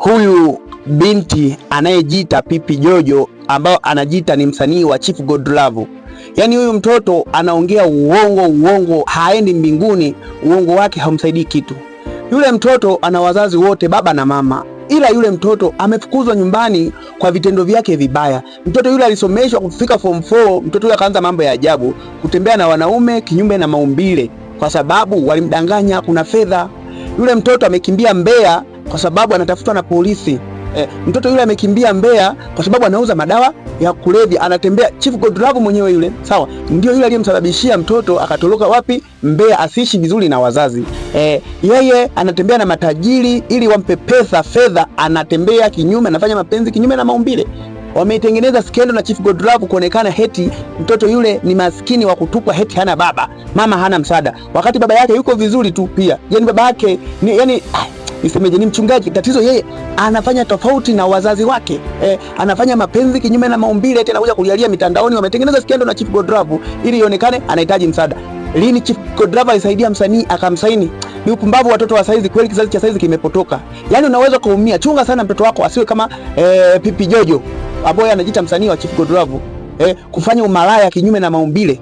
Huyu binti anayejiita Pipi Jojo ambao anajiita ni msanii wa Chief Godlove. Yaani huyu mtoto anaongea uongo, haendi mbinguni, uongo wake haumsaidii kitu. Yule mtoto ana wazazi wote, baba na mama, ila yule mtoto amefukuzwa nyumbani kwa vitendo vyake vibaya. Mtoto yule alisomeshwa kufika form 4, mtoto yule akaanza mambo ya ajabu, kutembea na wanaume kinyume na maumbile kwa sababu walimdanganya kuna fedha. Yule mtoto amekimbia Mbeya kwa sababu anatafutwa na polisi. Mtoto yule amekimbia Mbeya kwa sababu anauza madawa ya kulevya, anatembea. Chief Godlove mwenyewe yule, sawa, ndio yule aliyemsababishia mtoto akatoroka wapi? Mbeya, asiishi vizuri na wazazi. Yeye anatembea na matajiri ili wampe pesa, fedha, anatembea kinyume, anafanya mapenzi kinyume na maumbile. Wameitengeneza skendo na Chief Godlove kuonekana heti mtoto yule ni maskini wa kutupwa, heti hana baba, mama hana msaada, wakati baba yake yuko vizuri tu pia. Yani baba yake ni nisemeje, ni mchungaji. Tatizo yeye anafanya tofauti na wazazi wake. Anafanya mapenzi kinyume na maumbile, tena kuja kulialia mitandaoni. Wametengeneza skendo na Chief Godlove ili ionekane anahitaji msaada. Lini Chief Godlove alisaidia msanii akamsaini? Ni upumbavu watoto wa saizi kweli, kizazi cha saizi kimepotoka. Yani unaweza kuumia. Chunga sana mtoto wako asiwe kama Pipi Jojo ambaye anajiita msanii wa Chief Godlove, kufanya umalaya kinyume na maumbile.